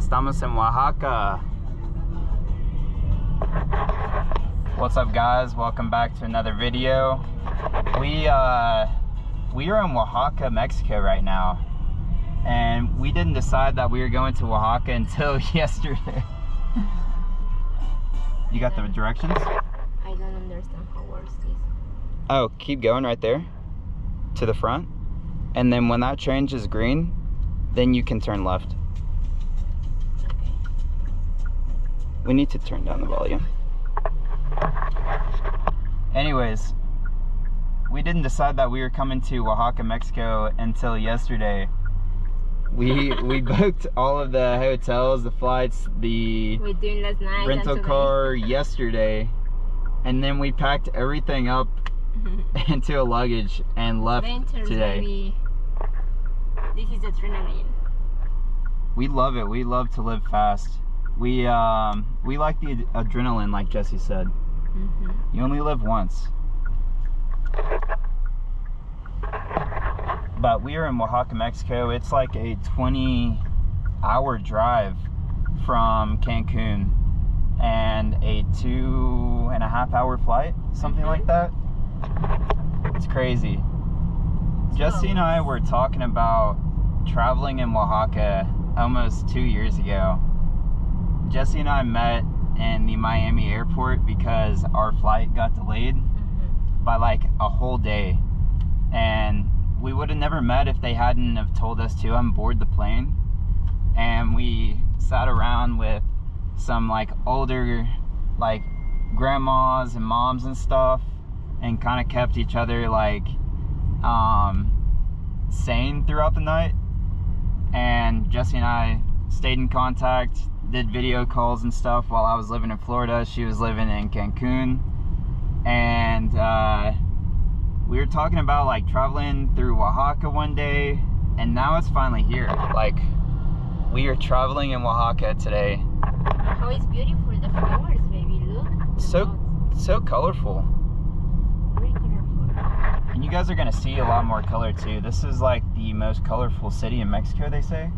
Estamos en Oaxaca. What's up, guys? Welcome back to another video. We are in Oaxaca, Mexico right now, and we didn't decide that we were going to Oaxaca until yesterday. You got the directions? I don't understand how works this. Oh, keep going right there to the front, and then when that changes green, then you can turn left. Okay. We need to turn down the volume. Anyways, we didn't decide that we were coming to Oaxaca, Mexico until yesterday. We booked all of the hotels, the flights, the We're doing last night rental car yesterday, and then we packed everything up into a luggage and left Ventures, today. Baby. This is adrenaline. We love it. We love to live fast. We like the adrenaline, like Jessie said. You only live once. But we are in Oaxaca, Mexico. It's like a 20-hour drive from Cancun and a 2.5-hour flight, something like that. It's crazy. Jessie and I were talking about traveling in Oaxaca almost 2 years ago. Jessie and I met in the Miami airport because our flight got delayed by like a whole day, and we would have never met if they hadn't have told us to unboard the plane. And we sat around with some like older like grandmas and moms and stuff, and kind of kept each other like sane throughout the night. And Jessie and I stayed in contact, did video calls and stuff while I was living in Florida. She was living in Cancun, and we were talking about like traveling through Oaxaca one day, and now it's finally here. Like, we are traveling in Oaxaca today. How it's beautiful, the flowers, baby. Look. So colorful. Very colorful. And you guys are gonna see a lot more color too. This is like the most colorful city in Mexico, they say.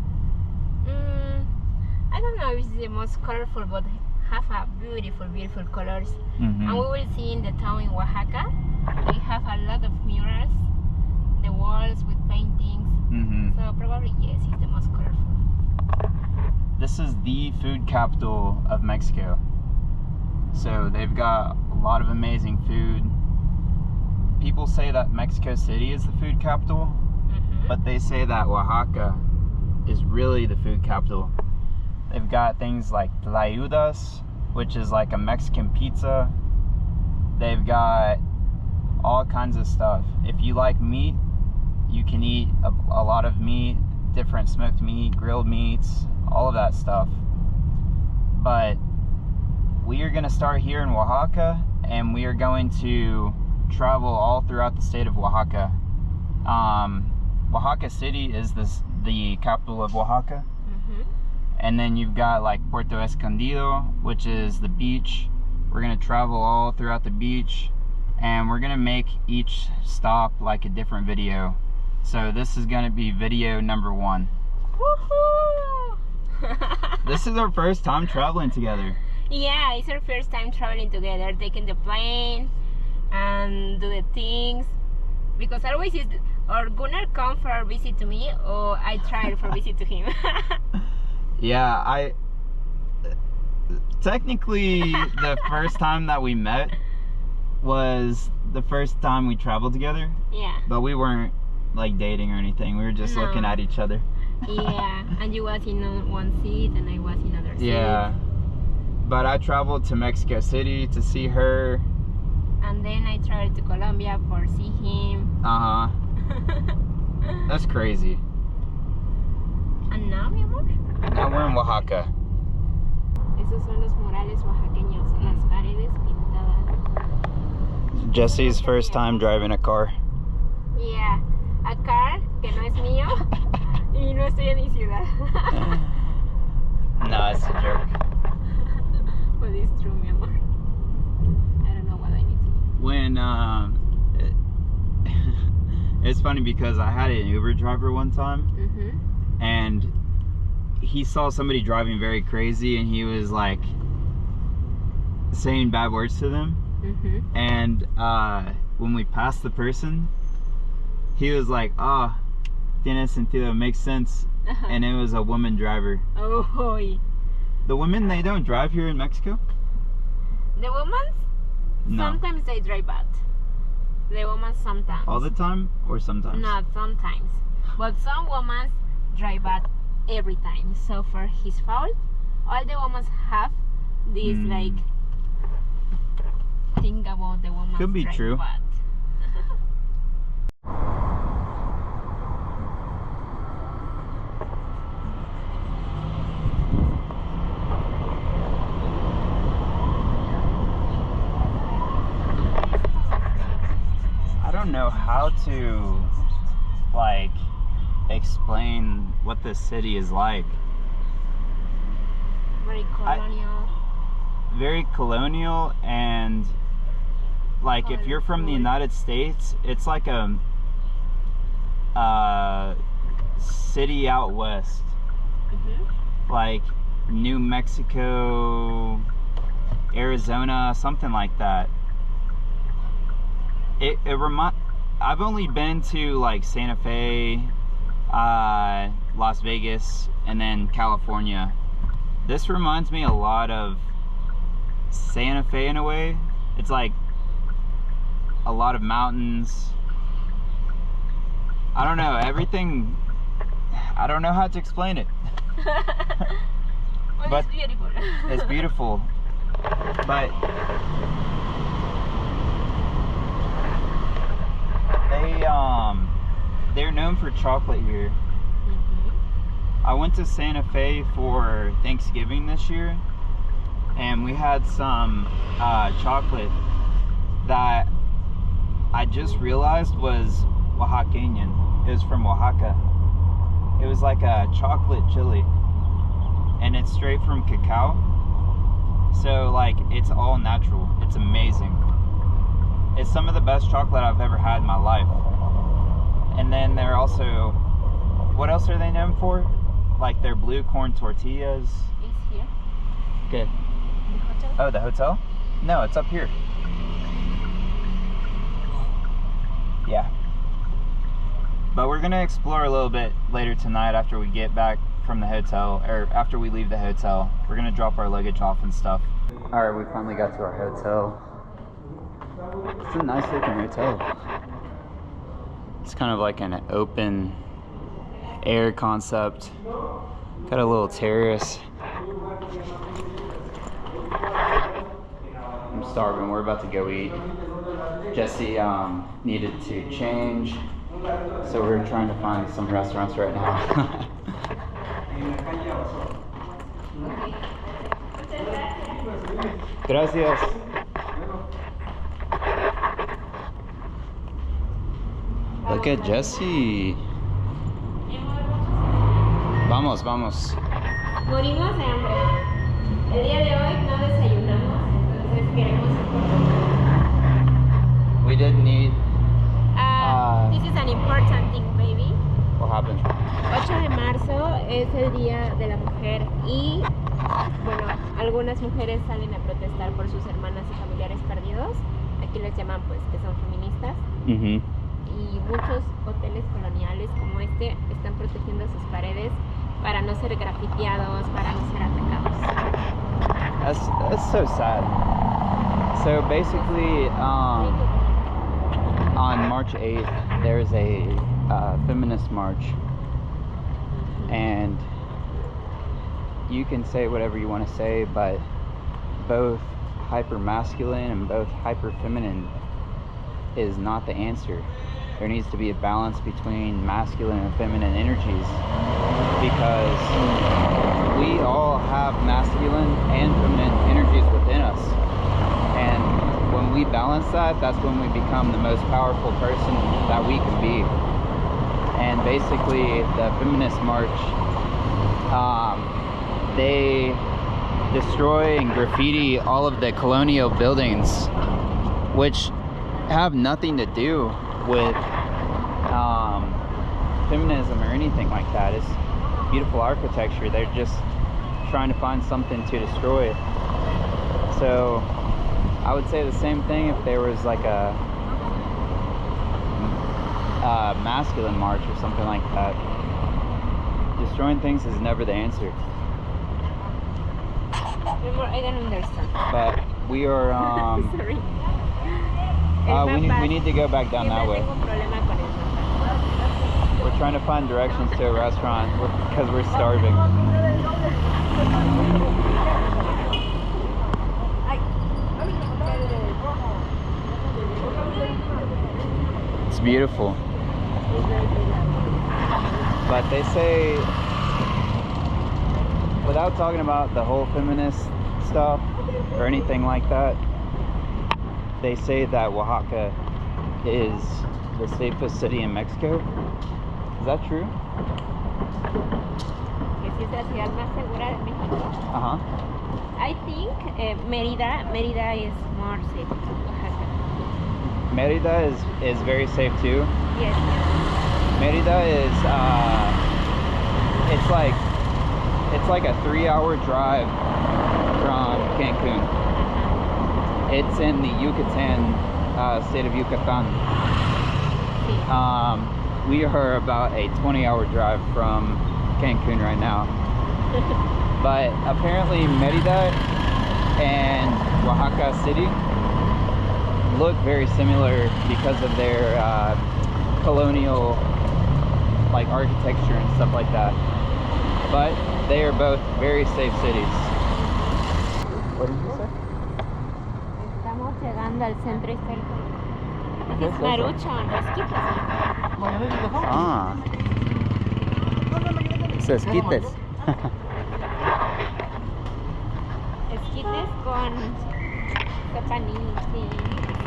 I don't know if it's the most colorful, but have a beautiful colors. And we will see in the town in Oaxaca, they have a lot of murals, the walls with paintings. So probably yes, it's the most colorful. This is the food capital of Mexico. So they've got a lot of amazing food. People say that Mexico City is the food capital, but they say that Oaxaca is really the food capital. They've got things like tlayudas, which is like a Mexican pizza. They've got all kinds of stuff. If you like meat, you can eat a lot of meat, different smoked meat, grilled meats, all of that stuff. But we are gonna start here in Oaxaca, and we are going to travel all throughout the state of Oaxaca. Oaxaca City is the capital of Oaxaca. And then you've got like Puerto Escondido, which is the beach. We're gonna travel all throughout the beach, and we're gonna make each stop like a different video. So this is gonna be video number 1. Woohoo! This is our first time traveling together. Yeah, it's our first time traveling together, taking the plane and do the things. Because always it's or Gunnar come for a visit to me, or I try for a visit to him. Yeah, technically the first time that we met was the first time we traveled together. Yeah. But we weren't like dating or anything. We were just looking at each other. Yeah, and you was in one seat and I was in other seat. Yeah. But I traveled to Mexico City to see her. And then I traveled to Colombia for see him. That's crazy. And now, mi amor? Now we're in Oaxaca. Esos son los murales oaxaqueños, las paredes pintadas. Jessie's first time driving a car. Yeah, a car que no es mío y no estoy en mi ciudad. No, it's a joke. But it's true, mi amor. I don't know what I need to do. When it's funny because I had an Uber driver one time, and he saw somebody driving very crazy, and he was like saying bad words to them. And when we passed the person, he was like, "Ah, tiene sentido, makes sense." And it was a woman driver. Oh. The women, they don't drive here in Mexico? The women? No. Sometimes they drive bad. The women sometimes. All the time or sometimes? Not sometimes. But some women drive bad every time. So for his fault, all the women have this like thing about the woman. Could be true. Bad. I don't know how to like explain what this city is like. Very colonial. Very colonial, and like if you're from the United States, it's like a city out west. Like New Mexico, Arizona, something like that. I've only been to like Santa Fe, Las Vegas, and then California. This reminds me a lot of Santa Fe in a way. It's like a lot of mountains. I don't know, everything, I don't know how to explain it. Well, but it's beautiful. It's beautiful. But they're known for chocolate here. I went to Santa Fe for Thanksgiving this year, and we had some chocolate that I just realized was Oaxacan. It was from Oaxaca. It was like a chocolate chili, and it's straight from cacao. So like it's all natural. It's amazing. It's some of the best chocolate I've ever had in my life. And then they're also, what else are they known for? Like their blue corn tortillas. It's here. Okay. The hotel? Oh, the hotel? No, it's up here. Yeah. But we're gonna explore a little bit later tonight after we get back from the hotel, or after we leave the hotel. We're gonna drop our luggage off and stuff. All right, we finally got to our hotel. It's a nice looking hotel. It's kind of like an open air concept. Got a little terrace. I'm starving, we're about to go eat. Jessi needed to change, so we're trying to find some restaurants right now. Gracias. Look at Jessi. Vamos, vamos. Morimos de hambre. El día de hoy no desayunamos, entonces queremos. We didn't need. This is an important thing, baby. What happened? 8 de marzo es el Día de la Mujer y, bueno, algunas mujeres salen a protestar por sus hermanas y familiares perdidos. Aquí les llaman, pues, que son feministas. Y muchos hoteles coloniales como este están protegiendo sus paredes para no ser grafiteados, para no ser atacados. That's so sad. So basically, on March 8th, there's a feminist march, and you can say whatever you want to say, but both hyper-masculine and both hyper-feminine is not the answer. There needs to be a balance between masculine and feminine energies, because we all have masculine and feminine energies within us, and when we balance that, that's when we become the most powerful person that we can be. And basically the feminist march, they destroy and graffiti all of the colonial buildings, which have nothing to do with feminism or anything like that. beautiful architecture. They're just trying to find something to destroy. So I would say the same thing if there was like a masculine march or something like that. Destroying things is never the answer. I don't understand. But we are Sorry. we need to go back down that way. We're trying to find directions to a restaurant because we're starving. It's beautiful. But they say, without talking about the whole feminist stuff or anything like that, they say that Oaxaca is the safest city in Mexico. Is that true? I think Mérida is more safe than Oaxaca. Mérida is very safe too. Yes. Mérida is it's like a 3-hour drive from Cancun. It's in the Yucatan state of Yucatan. We are about a 20-hour drive from Cancun right now. But apparently Mérida and Oaxaca City look very similar because of their colonial like architecture and stuff like that. But they are both very safe cities. What did you say? Estamos llegando al centro histórico. This is Maruchan, Esquites. Ah. So Esquites. Esquites con zapanichi,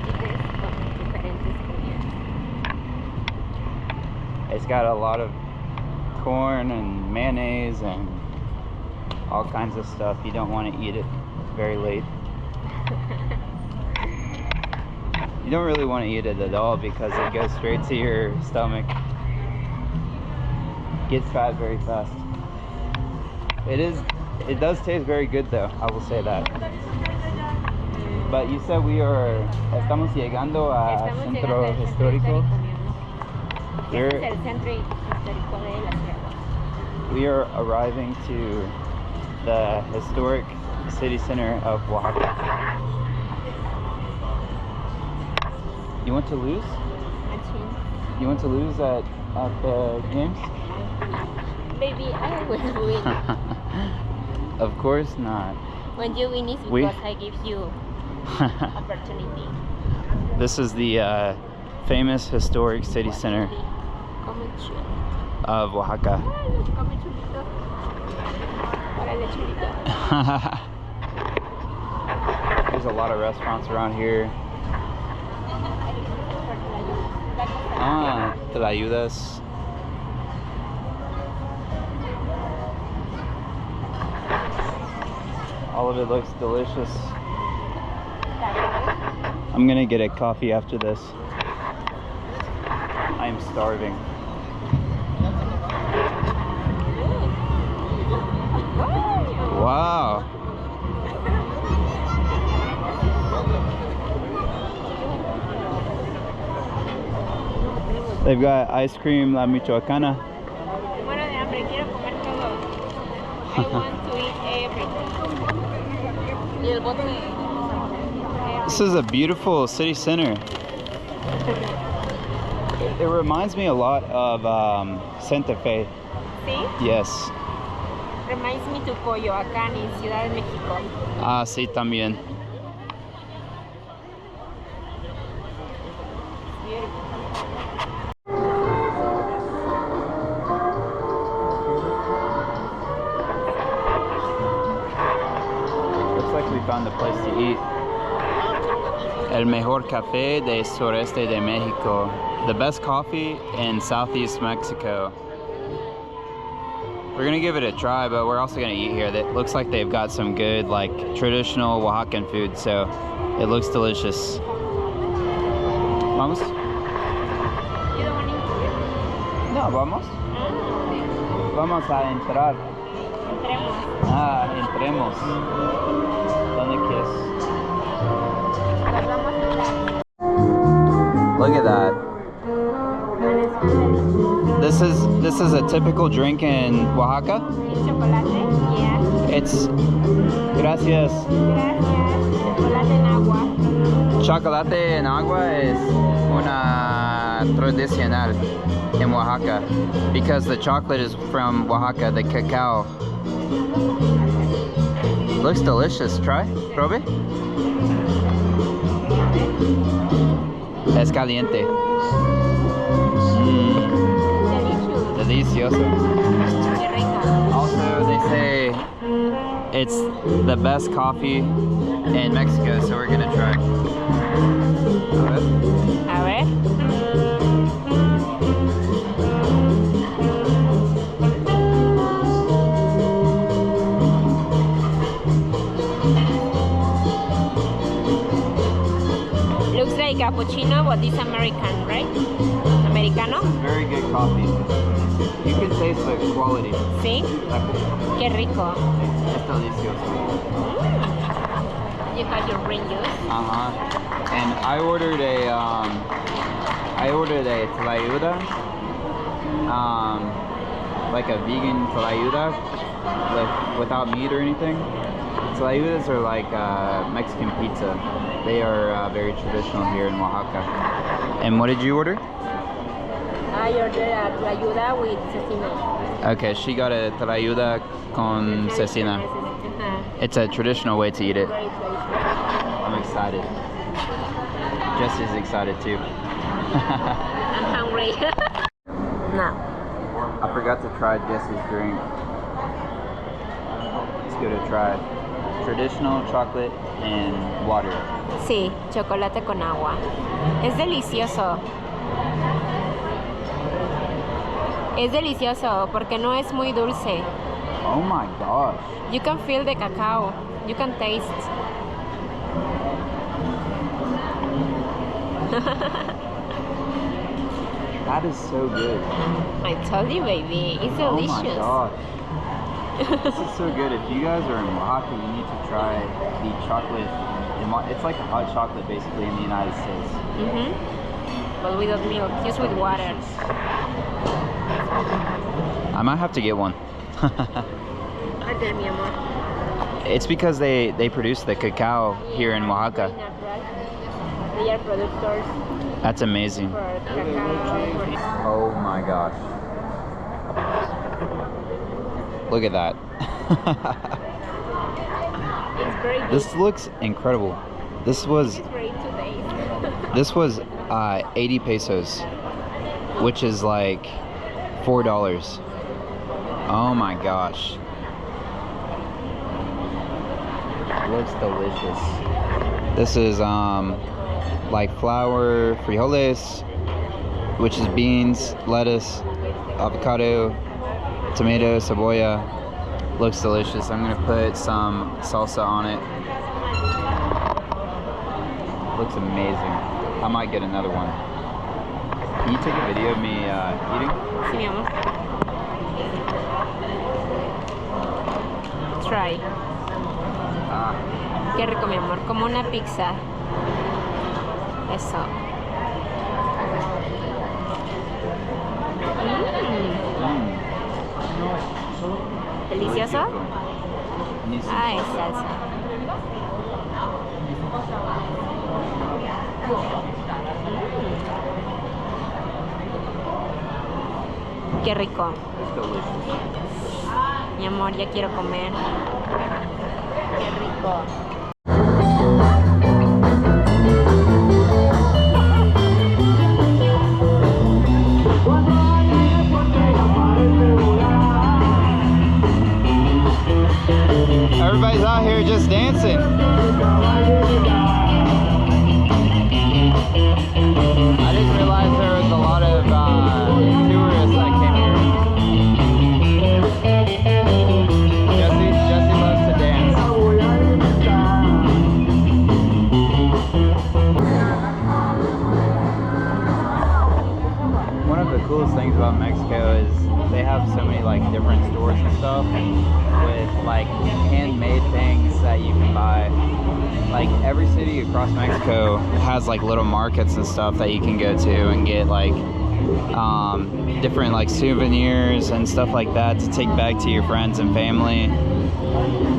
esquites con diferentes comidas. It's got a lot of corn and mayonnaise and all kinds of stuff. You don't want to eat it very late. You don't really want to eat it at all because it goes straight to your stomach. Gets fat very fast. It does taste very good though, I will say that. But you said estamos llegando a centro histórico. We are arriving to the historic city center of Oaxaca. You want to lose? You want to lose at the games? Baby, I will win. Of course not. When you win is because I give you opportunity. This is the famous historic city center of Oaxaca. There's a lot of restaurants around here. Ah, te la ayudas. All of it looks delicious. I'm gonna get a coffee after this. I am starving. Wow. They've got ice cream, la michoacana. I want to eat everything. This is a beautiful city center. It reminds me a lot of Santa Fe. ¿Sí? Yes. Reminds me to Coyoacán in Ciudad de México. Ah, sí, también. Looks like we found a place to eat. El mejor café de sureste de México. The best coffee in southeast Mexico. We're gonna give it a try, but we're also gonna eat here. It looks like they've got some good, like, traditional Oaxacan food, so it looks delicious. Vamos? You don't want to eat? No, vamos. vamos a entrar. Entremos. Ah, entremos. ¿Dónde quieres? Pues vamos a entrar. Look at that. This is a typical drink in Oaxaca. Chocolate. Yeah. It's gracias. Gracias. Chocolate en agua. Chocolate en agua es una tradicional in Oaxaca because the chocolate is from Oaxaca, the cacao. Looks delicious. Try. Probe. Es caliente. Delicioso. Qué rico. Also, they say it's the best coffee in Mexico, so we're gonna try. A ver. Looks like cappuccino, but it's American, right? Americano. Very good coffee. You can taste the quality. Sí. Qué rico. It's delicioso. You got your green juice. And I ordered a tlayuda, like a vegan tlayuda without meat or anything. Tlayudas are like Mexican pizza. They are very traditional here in Oaxaca. And what did you order? I ordered a tlayuda with cecina. Okay, she got a tlayuda con cecina. It's a traditional way to eat it. Very traditional. I'm excited. Jessie's excited too. I'm hungry. Now. I forgot to try Jessie's drink. Let's give it a try. Traditional chocolate and water. Sí, chocolate con agua. Es delicioso. Es delicioso porque no es muy dulce. Oh my gosh. You can feel the cacao. You can taste. That is so good. I told you, baby. It's delicious. Oh my gosh. This is so good. If you guys are in Oaxaca, you need to try the chocolate. It's like a hot chocolate basically in the United States. But without milk, just with water. I might have to get one. Order, mi amor. It's because they produce the cacao here in Oaxaca. They are producers That's amazing. for cacao. Oh my gosh. Look at that. It's very good. This looks incredible. This was It's ready today. 80 pesos, which is like $4. Oh my gosh. Looks delicious. This is like flour, frijoles, which is beans, lettuce, avocado, tomato, cebolla. Looks delicious. I'm gonna put some salsa on it. Looks amazing. I might get another one. Can you take a video of me eating? Sí, mi amor. Try. Ah, Qué rico, mi amor. Como una pizza. Eso. ¿Delicioso? need some Ay, salsa. salsa. Qué rico. It's delicious. Mi amor, ya quiero comer. Qué rico. Everybody's out here just dancing. I didn't realize there was a lot of tourists that came here. Jessie loves to dance. One of the coolest things about Mexico is they have so many like different stores and stuff with like handmade things that you can buy. Like every city across Mexico has like little markets and stuff that you can go to and get like different like souvenirs and stuff like that to take back to your friends and family.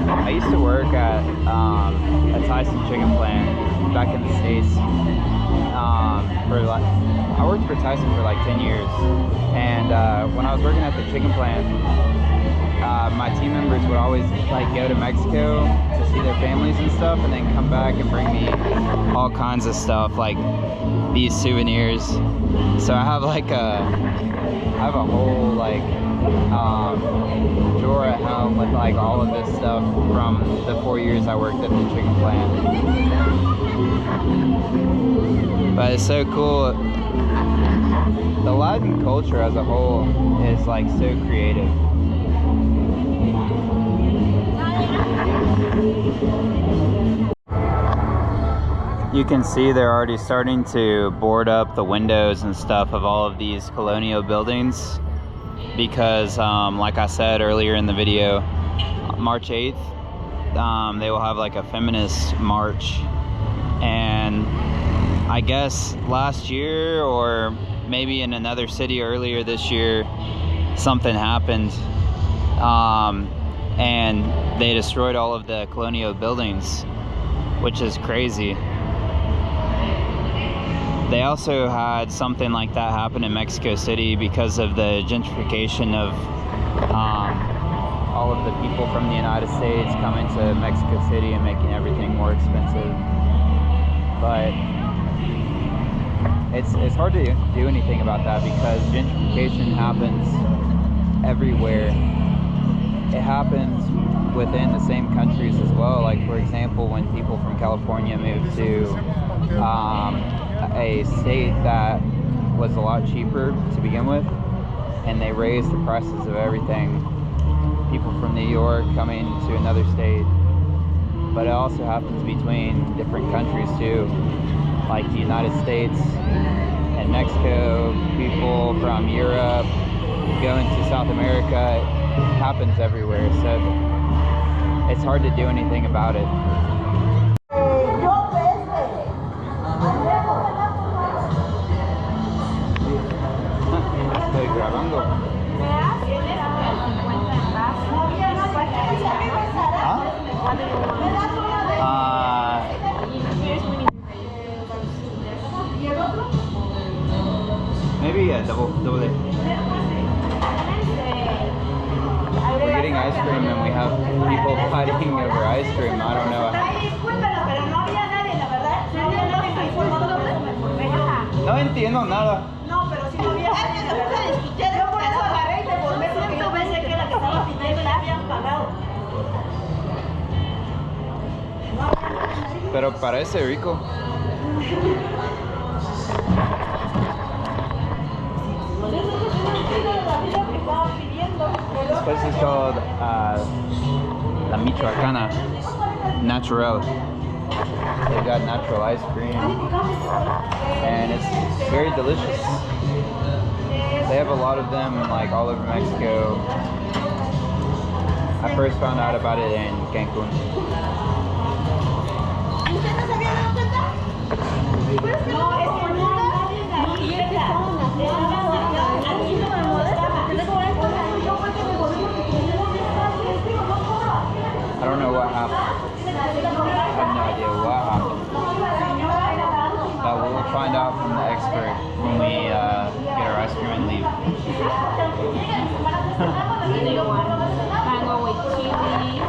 I used to work at a Tyson chicken plant back in the States. I worked for Tyson for like 10 years, and when I was working at the chicken plant, my team members would always like go to Mexico to see their families and stuff, and then come back and bring me all kinds of stuff like these souvenirs. So I have like a whole like drawer at home with like all of this stuff from the 4 years I worked at the chicken plant. But it's so cool. The Latin culture as a whole is like so creative. You can see they're already starting to board up the windows and stuff of all of these colonial buildings because like I said earlier in the video, March 8th they will have like a feminist march, and I guess last year or maybe in another city earlier this year something happened and they destroyed all of the colonial buildings, which is crazy. They also had something like that happen in Mexico City because of the gentrification of all of the people from the United States coming to Mexico City and making everything more expensive. But it's hard to do anything about that because gentrification happens everywhere. It happens within the same countries as well. Like for example, when people from California moved to a state that was a lot cheaper to begin with, and they raised the prices of everything. People from New York coming to another state. But it also happens between different countries too, like the United States and Mexico. People from Europe going to South America. It happens everywhere, so it's hard to do anything about it. Estoy grabando. Maybe a double D. We're getting ice cream and we have people fighting over ice cream. I don't know. No entiendo nada. No, pero si no había. Yo por eso agarré y devolví porque yo pensé que la que estaba pidiendo la habían pagado. Pero parece rico. This place is called La Michoacana Natural. They've got natural ice cream and it's very delicious. They have a lot of them like all over Mexico. I first found out about it in Cancun. I don't know what happened. I have no idea what happened. But we'll find out from the expert when we get our ice cream and leave.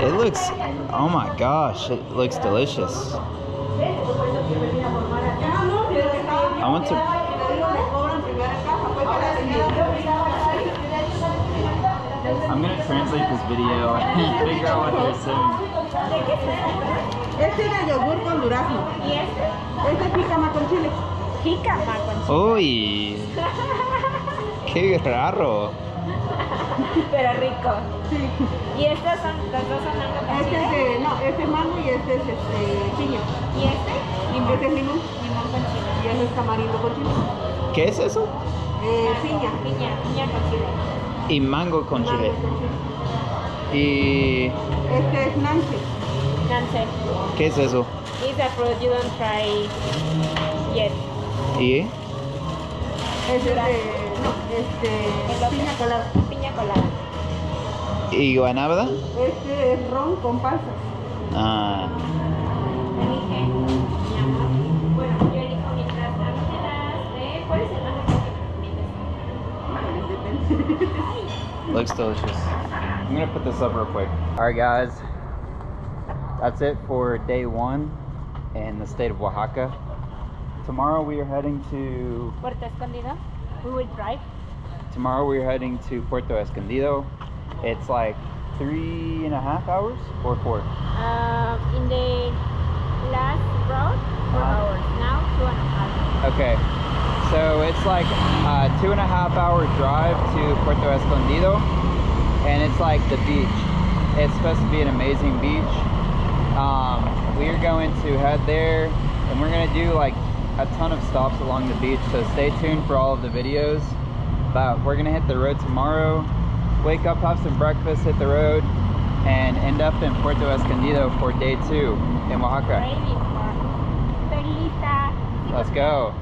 It looks, oh my gosh, it looks delicious. I want to. I'm gonna translate this video and figure out what they're saying. Este es de yogur con durazno. ¿Y este? Este es jícama con chile. Jícama con chile. Uy, qué raro. Pero rico. Sí. ¿Y estas son, los dos son mango con Este chile? es de, no, este es mango y este es piña. ¿Y este? Limón. Este es limón. Limón con chile. Y este es tamarindo con chile. ¿Qué es eso? Piña. Piña con chile. Y mango con chile. Mango con chile. Y Este es Nancy. Cancel. ¿qué es eso? It's a fruit you don't try yet. Y Ese es de piña colada. Piña colada. y guanábana. Este es ron con pasas. Ah, Elige. Bueno, yo elijo mientras a mí me das de... ¿Cuál es el más rico que me recomiendas? looks delicious. I'm gonna put this up real quick. All right, guys. That's it for day 1 in the state of Oaxaca. Tomorrow we are heading to Puerto Escondido. We will drive. Tomorrow we're heading to Puerto Escondido. It's like 3.5 hours or 4. In the last route, 4 hours. Now 2.5. Okay, so it's like a 2.5 hour drive to Puerto Escondido, and it's like the beach. It's supposed to be an amazing beach. We are going to head there, and we're gonna do like a ton of stops along the beach, so stay tuned for all of the videos. But we're gonna hit the road tomorrow, wake up, have some breakfast, hit the road, and end up in Puerto Escondido for day 2 in Oaxaca. Ready for... Estoy lista. Let's go.